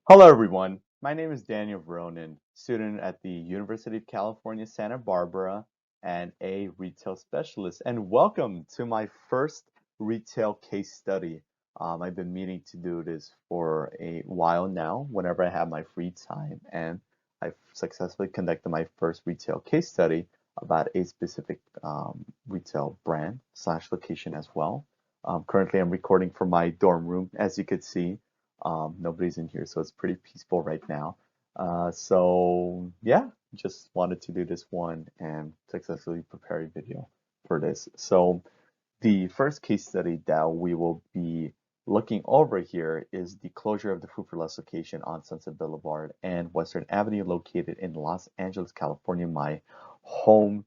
Hello, everyone. My name is Daniel Vronin, student at the University of California, Santa Barbara, and a retail specialist. And welcome to my first retail case study. I've been meaning to do this for a while now, whenever I have my free time, and I've successfully conducted my first retail case study about a specific retail brand slash location as well. Currently, I'm recording from my dorm room, as you could see. Nobody's in here, so it's pretty peaceful right now. So yeah, just wanted to do this one and successfully prepare a video for this. So the first case study that we will be looking over here is the closure of the Food for Less location on Sunset Boulevard and Western Avenue located in Los Angeles, California, my home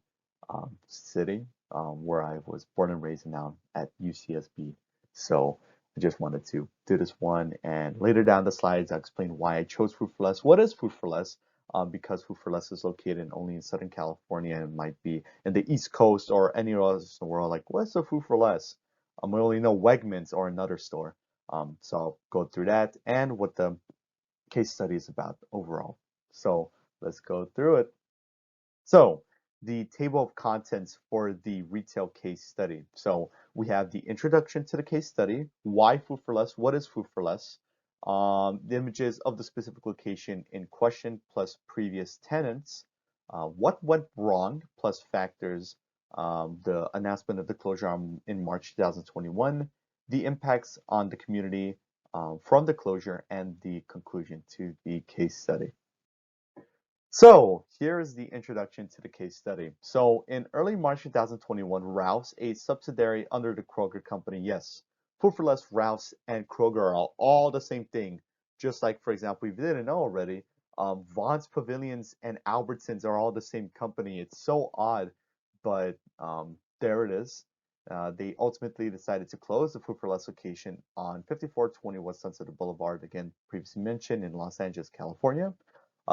city, where I was born and raised now at UCSB. So I just wanted to do this one, and later down the slides, I'll explain why I chose Food for Less. What is Food for Less? Because Food for Less is located only in Southern California and might be in the East Coast or anywhere else in the world. Like, what's the Food for Less? We only know Wegmans or another store. So I'll go through that and what the case study is about overall. So let's go through it. So the table of contents for the retail case study. So we have the introduction to the case study, why Food for Less, what is Food for Less, the images of the specific location in question plus previous tenants, what went wrong plus factors, the announcement of the closure in March 2021, the impacts on the community from the closure, and the conclusion to the case study. So here's the introduction to the case study. So in early March 2021, Ralph's, a subsidiary under the Kroger company, yes, Food for Less, Ralph's, and Kroger are all the same thing. Just like, for example, if you didn't know already, Vaughn's Pavilions and Albertsons are all the same company. It's so odd, but there it is. They ultimately decided to close the Food for Less location on 5420 West Sunset Boulevard, again, previously mentioned in Los Angeles, California.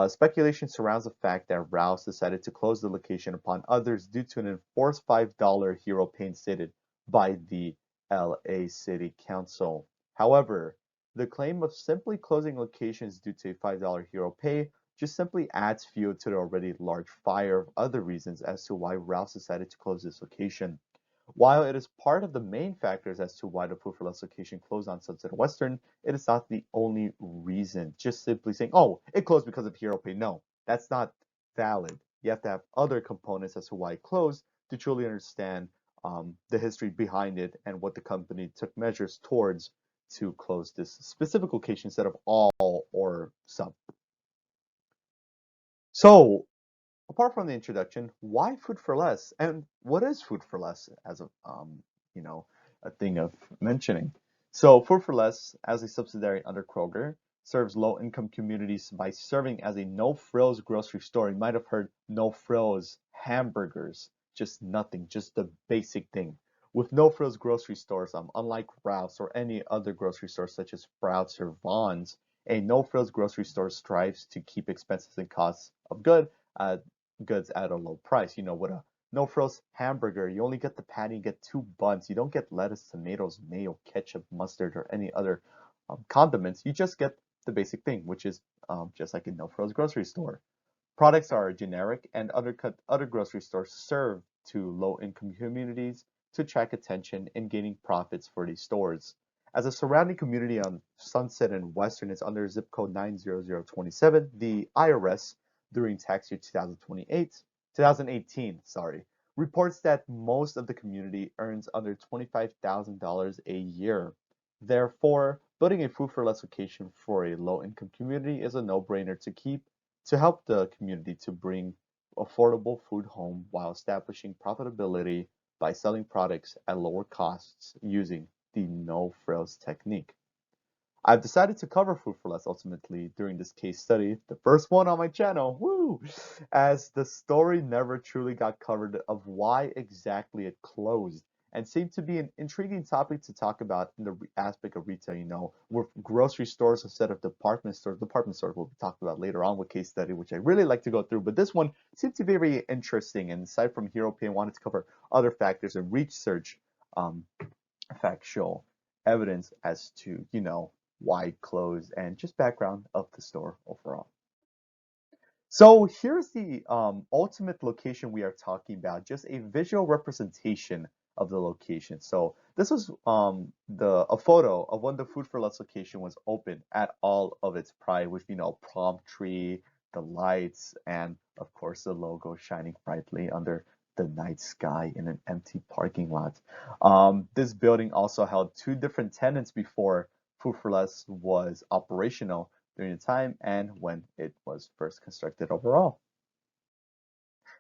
Speculation surrounds the fact that Rouse decided to close the location upon others due to an enforced $5 hero pay stated by the LA City Council. However, the claim of simply closing locations due to a $5 hero pay just simply adds fuel to the already large fire of other reasons as to why Rouse decided to close this location. While it is part of the main factors as to why the Food for Less location closed on Sunset Western, it is not the only reason. Just simply saying, oh, it closed because of hero pay. No, that's not valid. You have to have other components as to why it closed to truly understand the history behind it and what the company took measures towards to close this specific location instead of all or some. So apart from the introduction, why Food for Less, and what is Food for Less as a you know a thing of mentioning? So Food for Less, as a subsidiary under Kroger, serves low-income communities by serving as a no-frills grocery store. You might have heard no-frills hamburgers, just nothing, just the basic thing. With no-frills grocery stores, unlike Ralph's or any other grocery store such as Sprouts or Vons, a no-frills grocery store strives to keep expenses and costs of uh, goods at a low price. With a no frills hamburger, you only get the patty, you get two buns. You don't get lettuce, tomatoes, mayo, ketchup, mustard, or any other condiments. You just get the basic thing, which is just like a no frills grocery store. Products are generic, and other grocery stores serve to low-income communities to attract attention and gaining profits for these stores. As a surrounding community on Sunset and Western is under zip code 90027, the IRS during tax year 2018, reports that most of the community earns under $25,000 a year. Therefore, building a food for less location for a low-income community is a no-brainer to help the community to bring affordable food home while establishing profitability by selling products at lower costs using the no frills technique. I've decided to cover Food for Less ultimately during this case study, the first one on my channel, woo, as the story never truly got covered of why exactly it closed and seemed to be an intriguing topic to talk about in the aspect of retail, with grocery stores instead of department stores. Department stores will be talked about later on with case study, which I really like to go through, but this one seemed to be very interesting, and aside from hero pay, I wanted to cover other factors and research um, factual evidence as to, wide closed, and just background of the store overall. So here's the ultimate location we are talking about, just a visual representation of the location. So this was the a photo of when the Food for Less location was open at all of its pride, with palm tree, the lights, and of course the logo shining brightly under the night sky in an empty parking lot. This building also held two different tenants before Food for Less was operational during the time and when it was first constructed overall.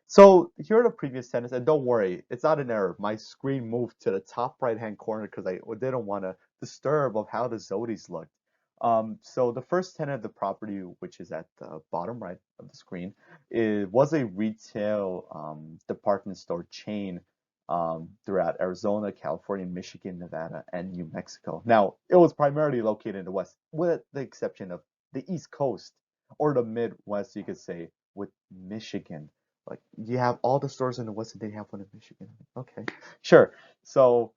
So here are the previous tenants, and don't worry, it's not an error. My screen moved to the top right-hand corner because I didn't want to disturb of how the Zodis looked. So the first tenant of the property, which is at the bottom right of the screen, it was a retail department store chain throughout Arizona, California, Michigan, Nevada, and New Mexico. Now, it was primarily located in the West, with the exception of the East Coast, or the Midwest, you could say, with Michigan. Like, you have all the stores in the West and they have one in Michigan. Okay, sure. So,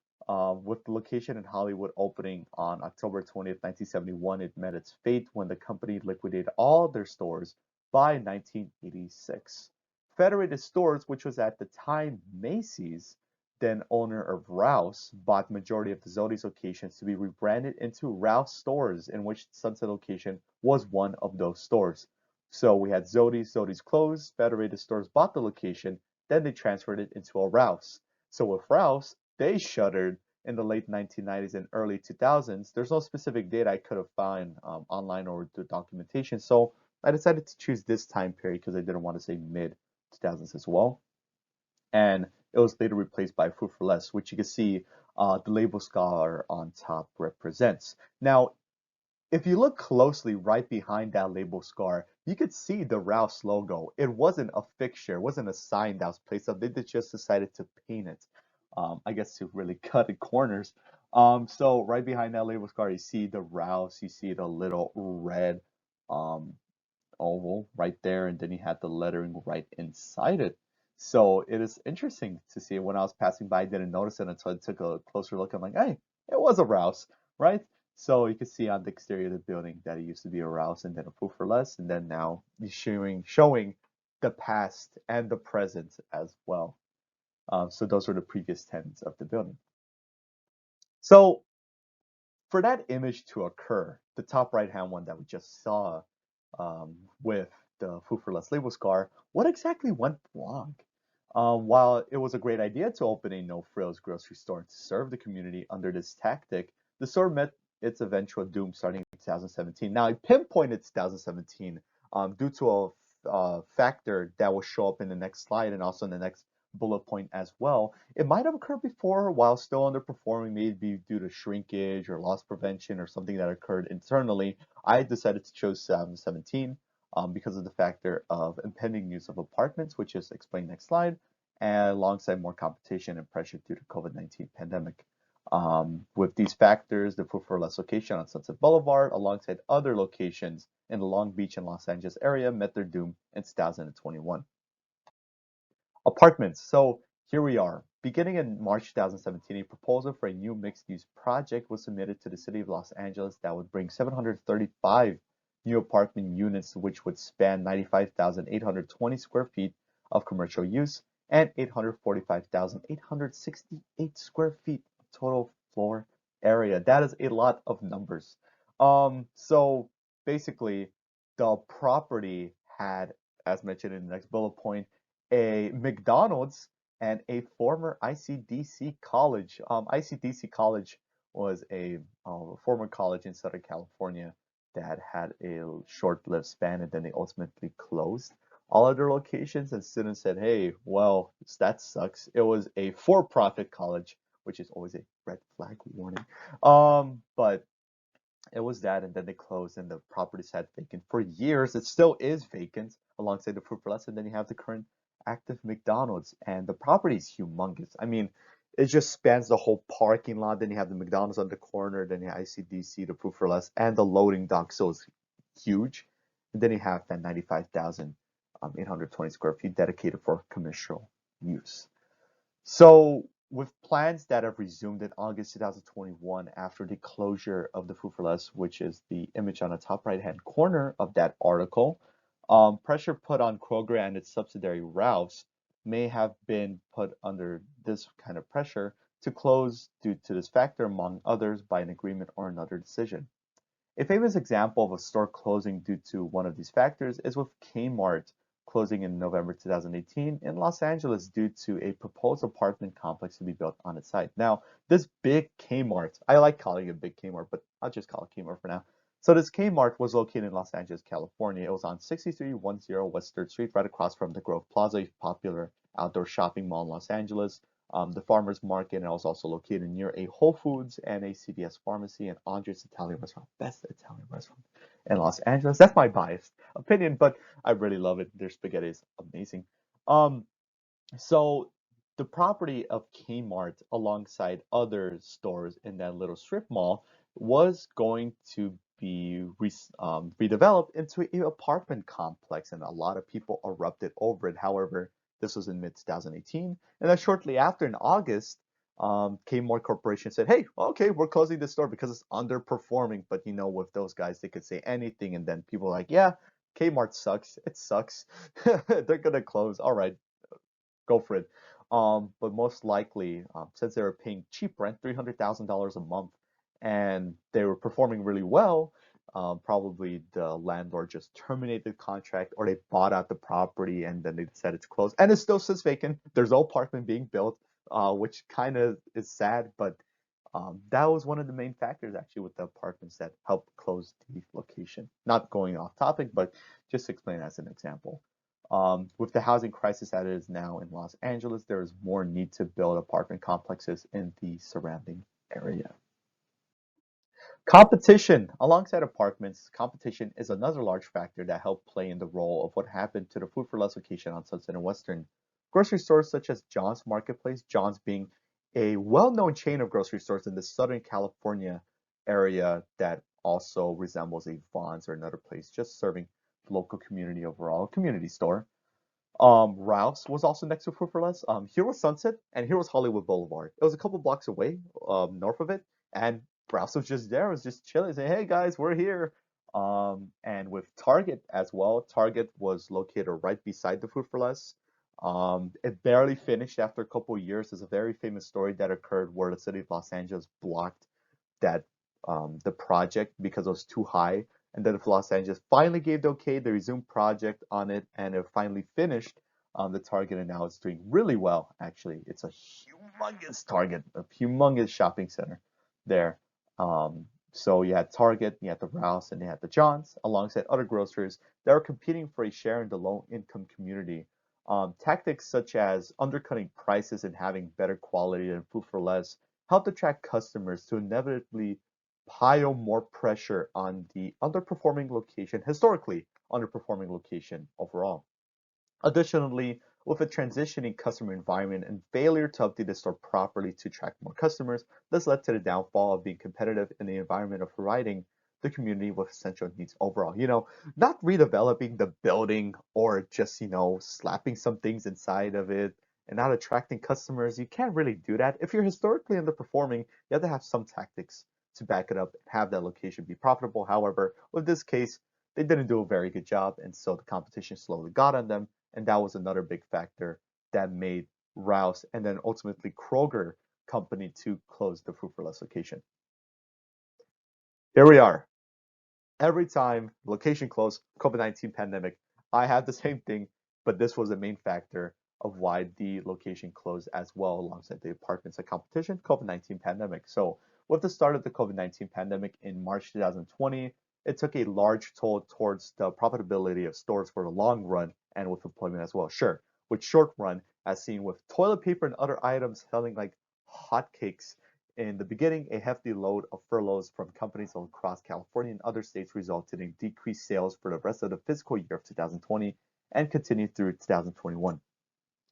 with the location in Hollywood opening on October 20th, 1971, it met its fate when the company liquidated all their stores by 1986. Federated Stores, which was at the time Macy's, then owner of Rouse, bought majority of the Zodi's locations to be rebranded into Rouse stores, in which Sunset location was one of those stores. So we had Zodi's closed, Federated Stores bought the location, then they transferred it into a Rouse. So with Rouse, they shuttered in the late 1990s and early 2000s. There's no specific date I could have found online or the documentation, so I decided to choose this time period because I didn't want to say mid 2000s as well. And it was later replaced by Food for Less, which you can see the label scar on top represents. Now, if you look closely right behind that label scar, you could see the Rouse logo. It wasn't a fixture, it wasn't a sign that was placed up. They just decided to paint it, I guess to really cut the corners. So right behind that label scar, you see the Rouse, you see the little red um, oval right there, and then you had the lettering right inside it. So it is interesting to see. When I was passing by, I didn't notice it until I took a closer look. I'm like, hey, it was a Rouse, right? So you can see on the exterior of the building that it used to be a Rouse and then a Food for Less, and then now showing the past and the present as well. So those were the previous tenants of the building. So for that image to occur, the top right hand one that we just saw with the Food for Less label scar, what exactly went wrong? While it was a great idea to open a no frills grocery store to serve the community under this tactic, the store met its eventual doom starting in 2017. Now, I pinpointed 2017 due to a factor that will show up in the next slide and also in the next bullet point as well. It might have occurred before while still underperforming, maybe due to shrinkage or loss prevention or something that occurred internally. I decided to choose 2017 because of the factor of impending use of apartments, which is explained next slide, and alongside more competition and pressure due to COVID-19 pandemic. With these factors, the Food for Less location on Sunset Boulevard, alongside other locations in the Long Beach and Los Angeles area, met their doom in 2021. Apartments. So here we are. Beginning in March 2017, a proposal for a new mixed-use project was submitted to the city of Los Angeles that would bring 735 new apartment units, which would span 95,820 square feet of commercial use and 845,868 square feet of total floor area. That is a lot of numbers. So basically, the property had, as mentioned in the next bullet point, a McDonald's and a former ICDC college. ICDC College was a former college in Southern California that had a short-lived span and then they ultimately closed all other locations and students said, hey, well, that sucks. It was a for-profit college, which is always a red flag warning. But it was that, and then they closed, and the property sat vacant for years. It still is vacant alongside the Food for Less, and then you have the current active McDonald's, and the property is humongous. I mean, it just spans the whole parking lot. Then you have the McDonald's on the corner, then you have ICDC, the Food for Less, and the loading dock. So it's huge. And then you have that 95,820 square feet dedicated for commercial use. So With plans that have resumed in August 2021 after the closure of the Food for Less, which is the image on the top right-hand corner of that article, pressure put on Kroger and its subsidiary Ralph's may have been put under this kind of pressure to close due to this factor, among others, by an agreement or another decision. A famous example of a store closing due to one of these factors is with Kmart closing in November 2018 in Los Angeles due to a proposed apartment complex to be built on its site. Now, this big Kmart, I like calling it Big Kmart, but I'll just call it Kmart for now. So this Kmart was located in Los Angeles, California. It was on 6310 West 3rd Street, right across from the Grove Plaza, a popular outdoor shopping mall in Los Angeles. The farmers market, and it was also located near a Whole Foods and a CVS pharmacy and Andre's Italian restaurant, best Italian restaurant in Los Angeles. That's my biased opinion, but I really love it. Their spaghetti is amazing. Um, so the property of Kmart, alongside other stores in that little strip mall, was going to be redeveloped into an apartment complex, and a lot of people erupted over it. However, this was in mid 2018, and then shortly after, in August, Kmart Corporation said, "Hey, okay, we're closing the store because it's underperforming." But you know, with those guys, they could say anything, and then people are like, "Yeah, Kmart sucks. It sucks. They're gonna close. All right, go for it." But most likely, since they were paying cheap rent, $300,000 a month, and they were performing really well, probably the landlord just terminated the contract or they bought out the property and then they decided to close. And it still sits vacant. There's no apartment being built, which kind of is sad, but that was one of the main factors actually with the apartments that helped close the location. Not going off topic, but just to explain as an example. With the housing crisis that it is now in Los Angeles, there is more need to build apartment complexes in the surrounding area. Competition. Alongside apartments, competition is another large factor that helped play in the role of what happened to the Food for Less location on Sunset and Western. Grocery stores such as John's Marketplace, John's being a well-known chain of grocery stores in the Southern California area that also resembles a Vons or another place, just serving the local community overall, a community store. Ralph's was also next to Food for Less. Here was Sunset and here was Hollywood Boulevard. It was a couple blocks away, north of it, and Ralph's was just there. It was just chilling, saying, "Hey guys, we're here." And with Target as well, Target was located right beside the Food for Less. It barely finished after a couple of years. There's a very famous story that occurred where the city of Los Angeles blocked that the project because it was too high. And then if Los Angeles finally gave the okay, they resumed project on it, and it finally finished the Target, and now it's doing really well. Actually, it's a humongous Target, a humongous shopping center there. So you had Target, you had the Rouse, and you had the Johns, alongside other grocers that are competing for a share in the low-income community. Tactics such as undercutting prices and having better quality than Food for Less helped attract customers to inevitably pile more pressure on the underperforming location, historically underperforming location overall. Additionally, with a transitioning customer environment and failure to update the store properly to attract more customers, this led to the downfall of being competitive in the environment of providing the community with essential needs overall. Not redeveloping the building or just, slapping some things inside of it and not attracting customers. You can't really do that. If you're historically underperforming, you have to have some tactics to back it up and have that location be profitable. However, with this case, they didn't do a very good job, and so the competition slowly got on them, and that was another big factor that made Rouse and then ultimately Kroger company to close the Food for Less location. Here we are. Every time location closed, COVID-19 pandemic, I had the same thing, but this was the main factor of why the location closed as well alongside the apartments and competition, COVID-19 pandemic. So with the start of the COVID-19 pandemic in March 2020, it took a large toll towards the profitability of stores for the long run and with employment as well. Sure, with short run, as seen with toilet paper and other items selling like hotcakes in the beginning, a hefty load of furloughs from companies across California and other states resulted in decreased sales for the rest of the fiscal year of 2020 and continued through 2021.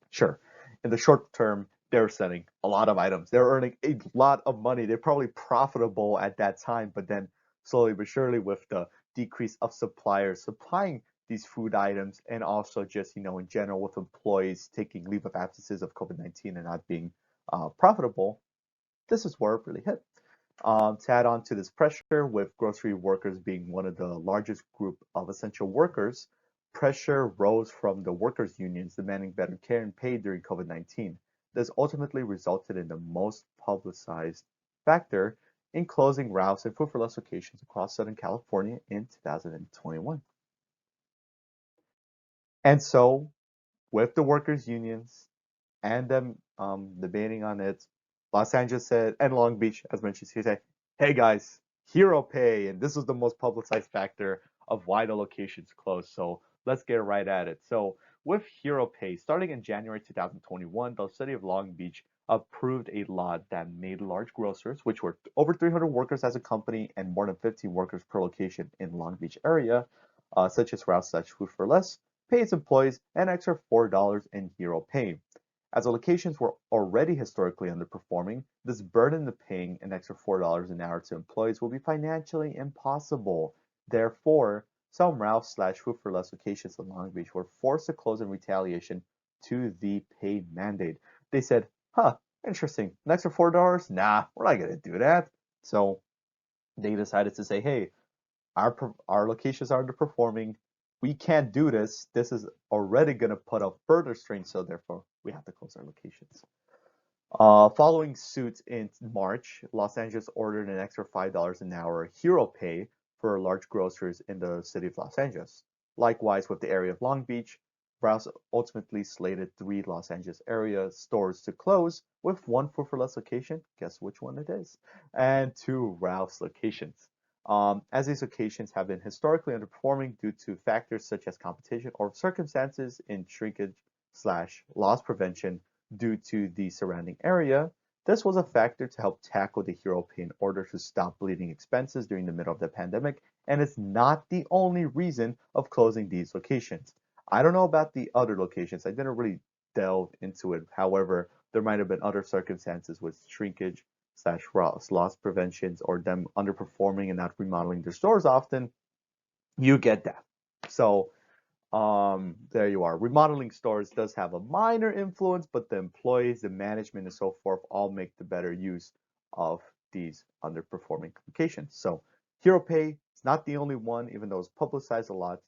Sure, in the short term, they're selling a lot of items. They're earning a lot of money. They're probably profitable at that time, but then slowly but surely, with the decrease of suppliers supplying these food items, and also just in general with employees taking leave of absences of COVID-19 and not being profitable, this is where it really hit. To add on to this pressure, with grocery workers being one of the largest group of essential workers, pressure rose from the workers' unions demanding better care and pay during COVID-19. This ultimately resulted in the most publicized factor in closing Ralph's and Food for Less locations across Southern California in 2021. And so, with the workers' unions and them debating on it, Los Angeles said, and Long Beach, as mentioned, he said, hey guys, hero pay. And this was the most publicized factor of why the locations closed. So let's get right at it. So with hero pay, starting in January 2021, the city of Long Beach approved a law that made large grocers, which were over 300 workers as a company and more than 15 workers per location in Long Beach area, such as Ralph's Food for Less, pay its employees an extra $4 in hero pay. As the locations were already historically underperforming, this burden of paying an extra $4 an hour to employees will be financially impossible. Therefore, some Ralph/Food for Less locations in Long Beach were forced to close in retaliation to the pay mandate. They said, huh, interesting, an extra $4? Nah, we're not going to do that. So they decided to say, hey, our locations are underperforming. We can't do this. This is already going to put up further strain, so therefore we have to close our locations. Following suit in March, Los Angeles ordered an extra $5 an hour hero pay for large grocers in the city of Los Angeles. Likewise, with the area of Long Beach, Browse ultimately slated 3 Los Angeles area stores to close, with 1 Food for Less location, guess which one it is, and 2 Ralph's locations. As these locations have been historically underperforming due to factors such as competition or circumstances in shrinkage/loss prevention due to the surrounding area, this was a factor to help tackle the hero pay in order to stop bleeding expenses during the middle of the pandemic, and it's not the only reason of closing these locations. I don't know about the other locations. I didn't really delve into it. However, there might have been other circumstances with shrinkage/loss preventions or them underperforming and not remodeling their stores often. You get that. So there you are. Remodeling stores does have a minor influence, but the employees, the management, and so forth all make the better use of these underperforming locations. So hero pay is not the only one, even though it's publicized a lot.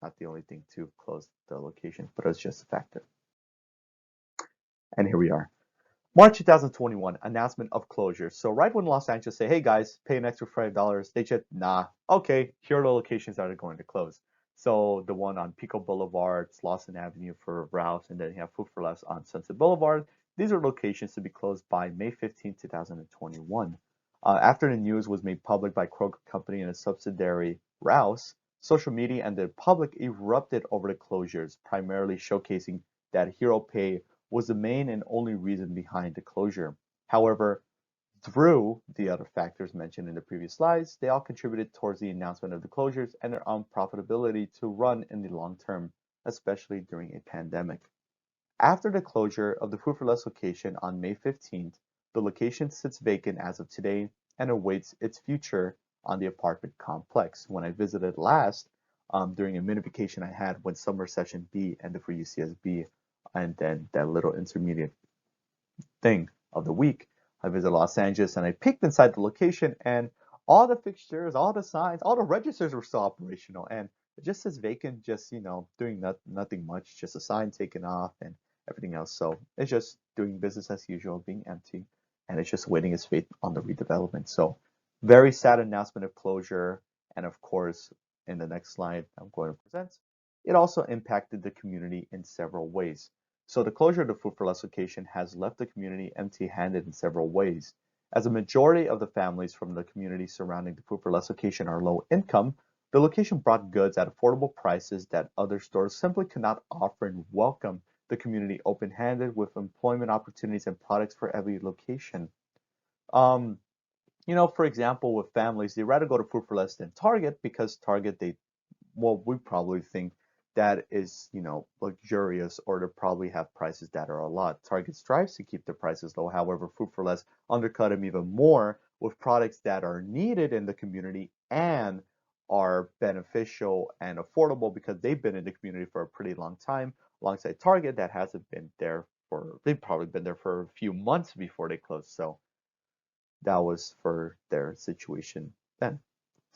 Not the only thing to close the location, but it's just a factor. And here we are. March 2021, announcement of closure. So right when Los Angeles say, hey guys, pay an extra $5, they said, nah, okay, here are the locations that are going to close. So the one on Pico Boulevard, Slauson Avenue for Rouse, and then you have Food for Less on Sunset Boulevard. These are locations to be closed by May 15, 2021. After the news was made public by Kroger Company and a subsidiary Rouse, social media and the public erupted over the closures, primarily showcasing that hero pay was the main and only reason behind the closure. However, through the other factors mentioned in the previous slides, they all contributed towards the announcement of the closures and their unprofitability to run in the long term, especially during a pandemic. After the closure of the Food for Less location on May 15th, the location sits vacant as of today and awaits its future on the apartment complex. When I visited last, during a mini vacation I had when summer session B ended for UCSB, and then that little intermediate thing of the week, I visited Los Angeles and I peeked inside the location and all the fixtures, all the signs, all the registers were still operational and it just says vacant, just, doing nothing much, just a sign taken off and everything else. So it's just doing business as usual, being empty, and it's just waiting its fate on the redevelopment. So very sad announcement of closure. And of course, in the next slide I'm going to present, it also impacted the community in several ways. So the closure of the Food for Less location has left the community empty-handed in several ways. As a majority of the families from the community surrounding the Food for Less location are low income, the location brought goods at affordable prices that other stores simply could not offer and welcome the community open-handed with employment opportunities and products for every location. Um, for example, with families, they rather go to Food for Less than Target because Target, we probably think that is, luxurious, or to probably have prices that are a lot. Target strives to keep their prices low. However, Food for Less undercut them even more with products that are needed in the community and are beneficial and affordable because they've been in the community for a pretty long time, alongside Target that hasn't been there they'd probably been there for a few months before they closed. So that was for their situation then.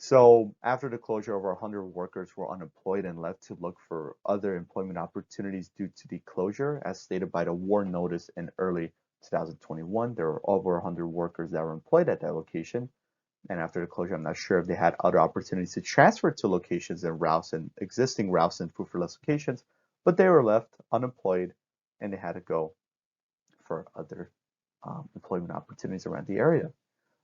So after the closure, over 100 workers were unemployed and left to look for other employment opportunities due to the closure. As stated by the war notice in early 2021, there were over 100 workers that were employed at that location. And after the closure, I'm not sure if they had other opportunities to transfer to locations and routes and existing routes and food for less locations, but they were left unemployed and they had to go for other employment opportunities around the area.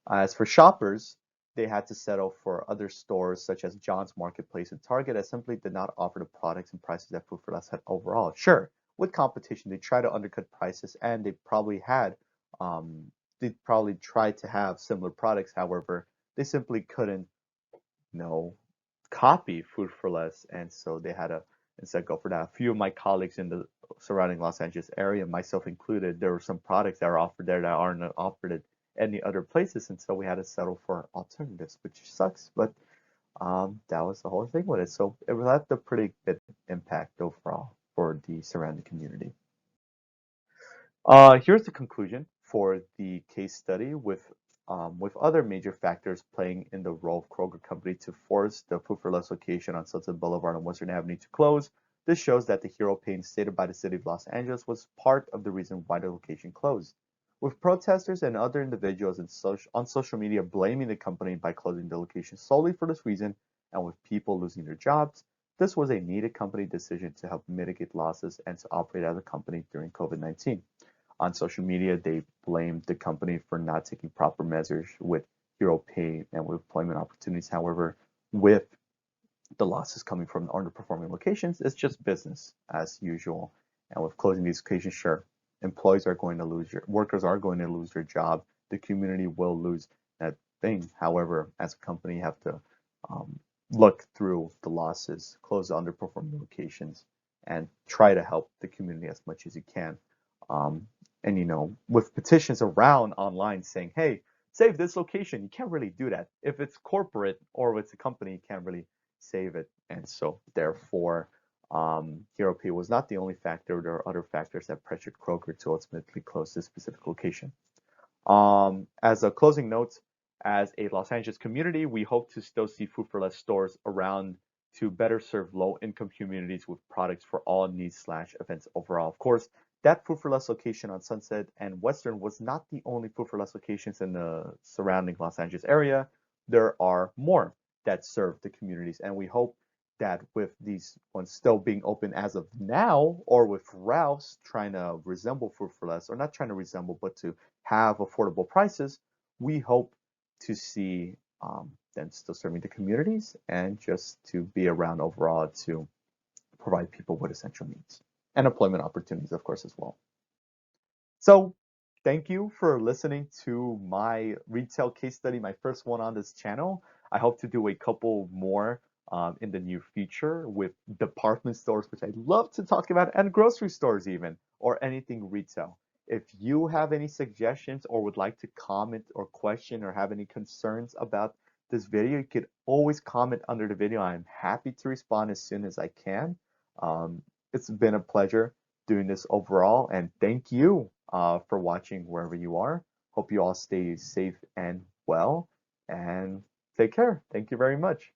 As for shoppers, they had to settle for other stores such as John's Marketplace and Target that simply did not offer the products and prices that Food for Less had overall. Sure, with competition, they try to undercut prices and they probably tried to have similar products. However, they simply couldn't, you know, copy Food for Less, and so they had to instead go for that. A few of my colleagues in the surrounding Los Angeles area, myself included, there were some products that were offered there that aren't offered at any other places, and so we had to settle for alternatives, which sucks, but that was the whole thing with it. So it left a pretty big impact overall for the surrounding community. Here's the conclusion for the case study with other major factors playing in the role of Kroger Company to force the Food for Less location on Sunset Boulevard and Western Avenue to close. This shows that the hero pain stated by the city of Los Angeles was part of the reason why the location closed. With protesters and other individuals on social media blaming the company by closing the location solely for this reason, and with people losing their jobs, this was a needed company decision to help mitigate losses and to operate as a company during COVID-19. On social media, they blamed the company for not taking proper measures with hero pay and with employment opportunities. However, with the losses coming from underperforming locations, it's just business as usual. And with closing these locations, sure, workers are going to lose their job. The community will lose that thing. However, as a company, you have to um, look through the losses, close the underperforming locations, and try to help the community as much as you can. Um, and with petitions around online saying, "Hey, save this location," you can't really do that. If it's corporate or if it's a company, you can't really save it. And so, therefore, Hero P was not the only factor. There are other factors that pressured Kroger to ultimately close this specific location. As a closing note, as a Los Angeles community, we hope to still see Food for Less stores around to better serve low-income communities with products for all needs/events overall. Of course, that Food for Less location on Sunset and Western was not the only Food for Less locations in the surrounding Los Angeles area. There are more that serve the communities, and we hope that with these ones still being open as of now, or with Ralph's trying to resemble Food for Less, or not trying to resemble, but to have affordable prices, we hope to see them still serving the communities and just to be around overall to provide people with essential needs and employment opportunities, of course, as well. So thank you for listening to my retail case study, my first one on this channel. I hope to do a couple more in the near future with department stores, which I love to talk about, and grocery stores even, or anything retail. If you have any suggestions or would like to comment or question or have any concerns about this video, you could always comment under the video. I'm happy to respond as soon as I can. It's been a pleasure doing this overall, and thank you for watching wherever you are. Hope you all stay safe and well, and take care. Thank you very much.